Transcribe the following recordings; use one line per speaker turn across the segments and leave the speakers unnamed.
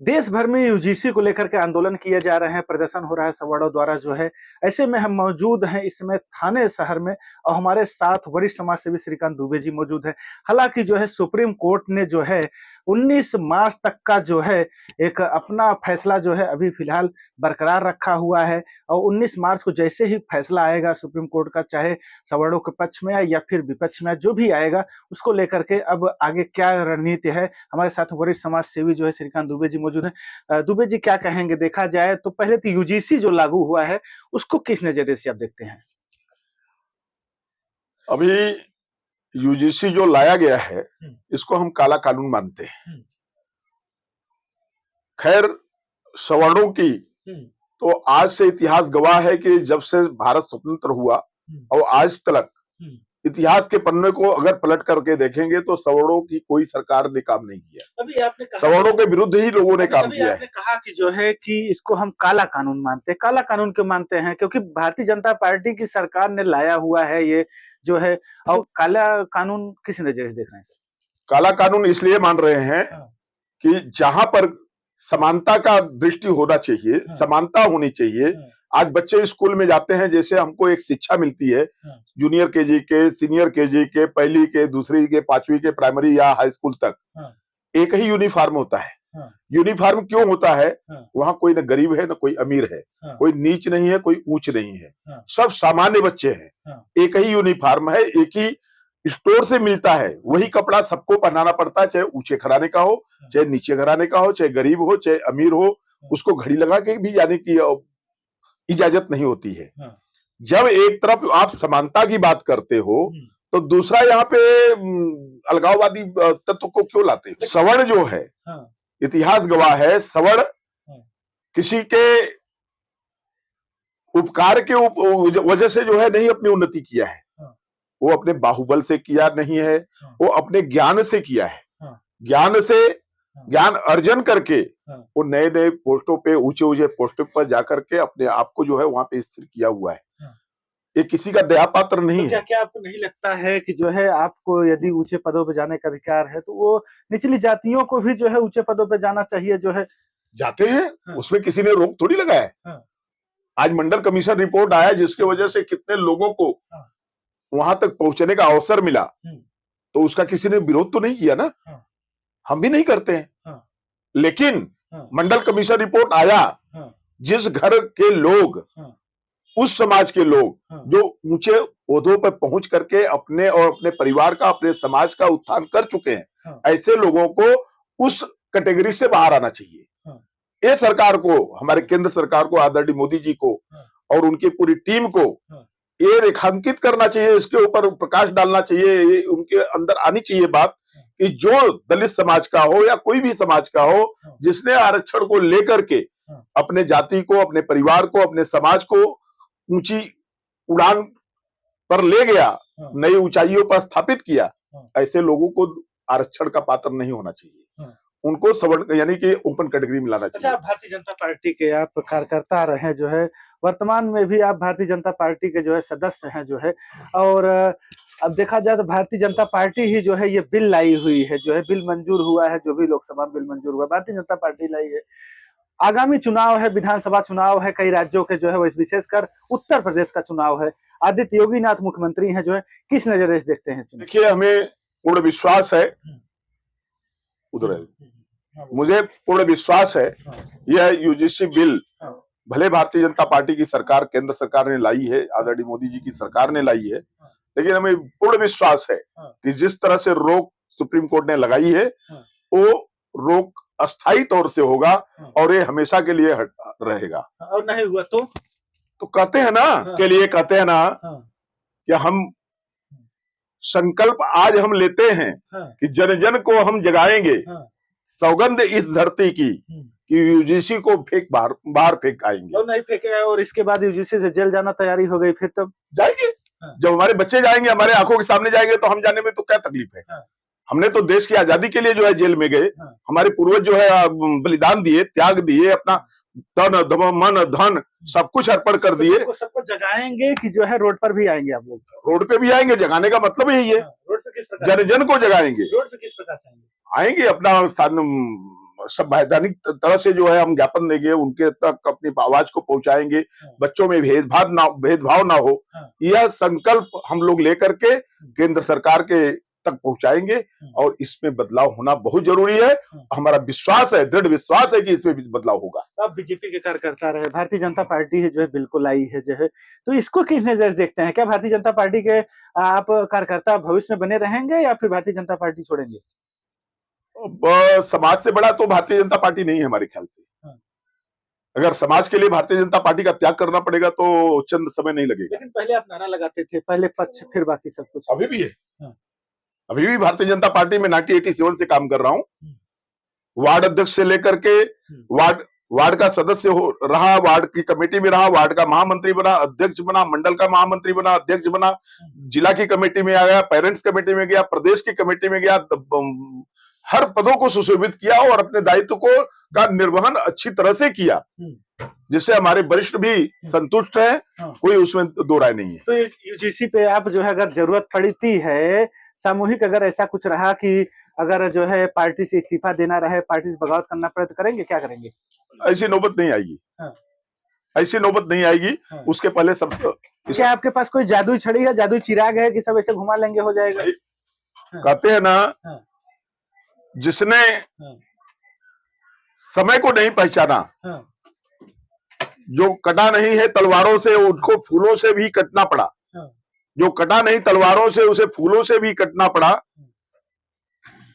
देश भर में यूजीसी को लेकर के आंदोलन किए जा रहे हैं, प्रदर्शन हो रहा है सवर्णों द्वारा जो है। ऐसे में हम मौजूद हैं इस समय थाने शहर में और हमारे साथ वरिष्ठ समाज सेवी श्रीकांत दुबे जी मौजूद हैं। हालाँकि जो है सुप्रीम कोर्ट ने जो है 19 मार्च तक का जो है एक अपना फैसला जो है अभी फिलहाल बरकरार रखा हुआ है और 19 मार्च को जैसे ही फैसला आएगा सुप्रीम कोर्ट का, चाहे सवर्णों के पक्ष में या फिर विपक्ष में, जो भी आएगा उसको लेकर के अब आगे क्या रणनीति है। हमारे साथ वरिष्ठ समाज सेवी जो है श्रीकांत दुबे जी मौजूद हैं। दुबे जी क्या कहेंगे? देखा जाए तो पहले तो यूजीसी जो लागू हुआ है उसको किस नजरिए से आप देखते हैं?
अभी यूजीसी जो लाया गया है इसको हम काला कानून मानते हैं। खैर, सवर्णों की तो आज से इतिहास गवाह है कि जब से भारत स्वतंत्र हुआ और आज तक इतिहास के पन्ने को अगर पलट करके देखेंगे तो सवर्णों की कोई सरकार ने काम नहीं किया।
अभी आपने कहा
सवर्णों के विरुद्ध ही लोगों ने काम किया है।
आपने कहा कि जो है कि इसको हम काला कानून मानते हैं। काला कानून क्यों मानते हैं? क्योंकि भारतीय जनता पार्टी की सरकार ने लाया हुआ है ये जो है, और काला कानून किस नजरिए से देख रहे हैं?
काला कानून इसलिए मान रहे हैं कि जहां पर समानता का दृष्टि होना चाहिए, समानता होनी चाहिए। आज बच्चे स्कूल में जाते हैं, जैसे हमको एक शिक्षा मिलती है जूनियर केजी के, सीनियर केजी के, पहली के, दूसरी के, पांचवी के, प्राइमरी या हाई स्कूल तक एक ही यूनिफॉर्म होता है। यूनिफॉर्म क्यों होता है? वहां कोई न गरीब है न कोई अमीर है, कोई नीच नहीं है, कोई ऊंच नहीं है, सब सामान्य बच्चे हैं। एक ही यूनिफॉर्म है, एक ही स्टोर से मिलता है, वही कपड़ा सबको पहनाना पड़ता है, चाहे ऊंचे घराने का हो, चाहे नीचे घराने का हो, चाहे गरीब हो, चाहे अमीर हो। उसको घड़ी लगा के भी जाने की इजाजत नहीं होती है। जब एक तरफ आप समानता की बात करते हो तो दूसरा यहाँ पे अलगाववादी तत्व को क्यों लाते हो? सवर्ण जो है, इतिहास गवाह है, सवर्ण किसी के उपकार के वजह से जो है नहीं अपनी उन्नति किया है। वो अपने बाहुबल से किया नहीं है, वो अपने ज्ञान से किया है। ज्ञान से ज्ञान अर्जन करके वो नए नए पोस्टों पे, ऊंचे ऊंचे पोस्टों पर जाकर के अपने आप को जो है वहां पे स्थिर किया हुआ है। ये किसी का दया पात्र नहीं है।
क्या आपको नहीं लगता है कि जो है आपको यदि ऊंचे पदों पे जाने का अधिकार है तो वो निचली जातियों को भी जो है ऊंचे पदों पे जाना चाहिए? जो है
जाते हैं, उसमें किसी ने रोक थोड़ी लगाया है। आज मंडल कमीशन रिपोर्ट आया जिसके वजह से कितने लोगों को वहां तक पहुंचने का अवसर मिला, तो उसका किसी ने विरोध तो नहीं किया ना। हम भी नहीं करते हैं। लेकिन मंडल कमीशन रिपोर्ट आया, जिस घर के लोग, उस समाज के लोग जो ऊंचे ओहदों पर पहुंच करके अपने और अपने परिवार का, अपने समाज का उत्थान कर चुके हैं, ऐसे लोगों को उस कैटेगरी से बाहर आना चाहिए। ये सरकार को, हमारे केंद्र सरकार को, आदरणीय मोदी जी को और उनकी पूरी टीम को ये रेखांकित करना चाहिए, इसके ऊपर प्रकाश डालना चाहिए। ये उनके अंदर आनी चाहिए बात कि जो दलित समाज का हो या कोई भी समाज का हो, जिसने आरक्षण को लेकर के अपने जाति को, अपने परिवार को, अपने समाज को ऊंची उड़ान पर ले गया, नई ऊंचाइयों पर स्थापित किया, ऐसे लोगों को आरक्षण का पात्र नहीं होना चाहिए। उनको सवर्ण यानी कि ओपन कैटेगरी में लाना चाहिए।
अच्छा, भारतीय जनता पार्टी के आप कार्यकर्ता रहे जो है, वर्तमान में भी आप भारतीय जनता पार्टी के जो है सदस्य हैं जो है, और अब देखा जाए तो भारतीय जनता पार्टी ही जो है ये बिल लाई हुई है, जो है बिल मंजूर हुआ है, जो भी लोकसभा बिल मंजूर हुआ भारतीय जनता पार्टी लाई है। आगामी चुनाव है, विधानसभा चुनाव है, कई राज्यों के जो है विशेषकर उत्तर प्रदेश का चुनाव है। आदित्य योगीनाथ मुख्यमंत्री हैं जो है, किस नजरिए से देखते हैं?
देखिए, हमें पूर्ण विश्वास है, उधर मुझे पूर्ण विश्वास है यह यूजीसी बिल भले भारतीय जनता पार्टी की सरकार, केंद्र सरकार ने लाई है, आदरणीय मोदी जी की सरकार ने लाई है, लेकिन हमें पूर्ण विश्वास है कि जिस तरह से रोक सुप्रीम कोर्ट ने लगाई है वो रोक अस्थायी तौर से होगा और ये हमेशा के लिए रहेगा।
और नहीं हुआ तो
कहते हैं ना, के लिए कहते हैं ना कि हम संकल्प आज हम लेते हैं कि जन जन को हम जगाएंगे, सौगंध इस धरती की कि यूजीसी को बाहर फेंक आएंगे।
और नहीं फेंके, और इसके बाद यूजीसी से जेल जाना तैयारी हो गई, फिर तब
जाएंगे। जब हमारे बच्चे जाएंगे, हमारे आंखों के सामने जाएंगे, तो हम जाने में तो क्या तकलीफ है? हमने तो देश की आजादी के लिए जो है जेल में गए, हमारे पूर्वज जो है बलिदान दिए, त्याग दिए, अपना तन मन धन सब कुछ अर्पण कर दिए।
सबको जगाएंगे कि जो है रोड पर भी आएंगे आप लोग?
रोड पे भी आएंगे, जगाने का मतलब यही है।
रोड पे किस प्रकार?
जन जन को जगाएंगे।
रोड पे किस प्रकार से
आएंगे? अपना संवैधानिक तरह से जो है हम ज्ञापन देंगे, उनके तक अपनी आवाज को पहुंचाएंगे, बच्चों में भेदभाव ना हो, यह संकल्प हम लोग लेकर के केंद्र सरकार के तक पहुंचाएंगे और इसमें बदलाव होना बहुत जरूरी है। हमारा विश्वास है, दृढ़ विश्वास है कि इसमें भी बदलाव होगा।
अब बीजेपी के कार्यकर्ता रहे, भारतीय जनता पार्टी है जो है बिल्कुल आई है जो है, तो इसको किस नजर से देखते हैं? क्या भारतीय जनता पार्टी के आप कार्यकर्ता भविष्य में बने रहेंगे या फिर भारतीय जनता पार्टी छोड़ेंगे?
समाज से बड़ा तो भारतीय जनता पार्टी नहीं है हमारे ख्याल से। अगर समाज के लिए भारतीय जनता पार्टी का त्याग करना पड़ेगा तो चंद समय नहीं लगेगा।
लेकिन पहले आप नारा लगाते थे, पहले पक्ष फिर बाकी सब कुछ।
अभी भी है, अभी भी भारतीय जनता पार्टी में 1987 से काम कर रहा हूं। वार्ड अध्यक्ष से लेकर के वार्ड का सदस्य रहा, वार्ड की कमेटी में रहा, वार्ड का महामंत्री बना, अध्यक्ष बना, मंडल का महामंत्री बना, अध्यक्ष बना, जिला की कमेटी में आ गया, पेरेंट्स कमेटी में गया, प्रदेश की कमेटी में गया, हर पदों को सुशोभित किया और अपने दायित्व को का निर्वहन अच्छी तरह से किया, जिससे हमारे वरिष्ठ भी संतुष्ट है, कोई उसमें दो राय नहीं है।
तो यूजीसी पे आप जो है अगर जरूरत पड़ती है, सामूहिक अगर ऐसा कुछ रहा कि अगर जो है पार्टी से इस्तीफा देना रहे, पार्टी से बगावत करना पड़े तो करेंगे, क्या करेंगे?
ऐसी नौबत नहीं आएगी। ऐसी नौबत नहीं आएगी। उसके पहले सब
क्या आपके पास कोई जादुई छड़ी है, जादुई चिराग है कि सब ऐसे घुमा लेंगे हो जाएगा?
कहते हैं ना, जिसने समय को नहीं पहचाना, जो कटा नहीं है तलवारों से उसको फूलों से भी कटना पड़ा, जो कटा नहीं तलवारों से उसे फूलों से भी कटना पड़ा।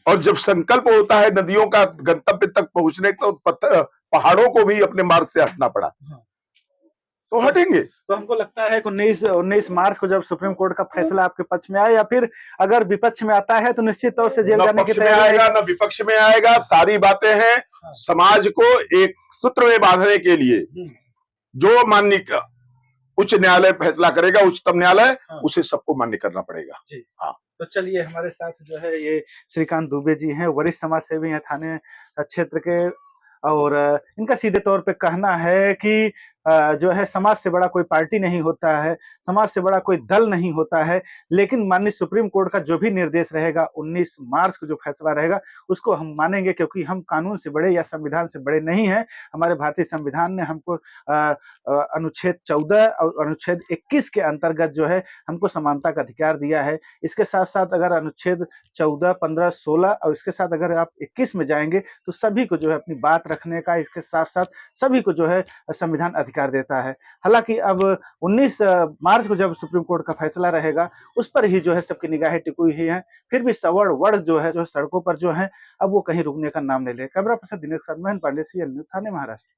और जब संकल्प होता है नदियों का गंतव्य तक पहुंचने का, तो पहाड़ों को भी अपने मार्ग से हटना पड़ा, तो हटेंगे।
तो हमको लगता है कि 19 मार्च को जब सुप्रीम कोर्ट का फैसला आपके पक्ष में आए या फिर अगर विपक्ष में आता है तो निश्चित तौर से जेल जाने की तैयारी
आएगा, न विपक्ष में आएगा। सारी बातें हैं समाज को एक सूत्र में बांधने के लिए। जो माननीय उच्च न्यायालय फैसला करेगा, उच्चतम न्यायालय, उसे सबको मान्य करना पड़ेगा। हाँ,
तो चलिए, हमारे साथ जो है ये श्रीकांत दुबे जी हैं, वरिष्ठ समाज सेवी हैं थाने क्षेत्र के, और इनका सीधे तौर पे कहना है कि जो है समाज से बड़ा कोई पार्टी नहीं होता है, समाज से बड़ा कोई दल नहीं होता है, लेकिन माननीय सुप्रीम कोर्ट का जो भी निर्देश रहेगा, 19 मार्च को जो फैसला रहेगा उसको हम मानेंगे, क्योंकि हम कानून से बड़े या संविधान से बड़े नहीं हैं। हमारे भारतीय संविधान ने हमको अनुच्छेद 14 और अनुच्छेद 21 के अंतर्गत जो है हमको समानता का अधिकार दिया है। इसके साथ साथ अगर अनुच्छेद 14, 15, 16 और इसके साथ अगर आप 21 में जाएंगे तो सभी को जो है अपनी बात रखने का, इसके साथ साथ सभी को जो है संविधान अधिकार देता है। हालांकि अब 19 मार्च को जब सुप्रीम कोर्ट का फैसला रहेगा उस पर ही जो है सबकी निगाहें टिकी हुई हैं, फिर भी सवर्ण वर्ग जो है सड़कों पर जो है अब वो कहीं रुकने का नाम नहीं ले। कैमरा पर्सन दिनेश के साथ मैं पांडे, CL न्यूज़, थाने, महाराष्ट्र।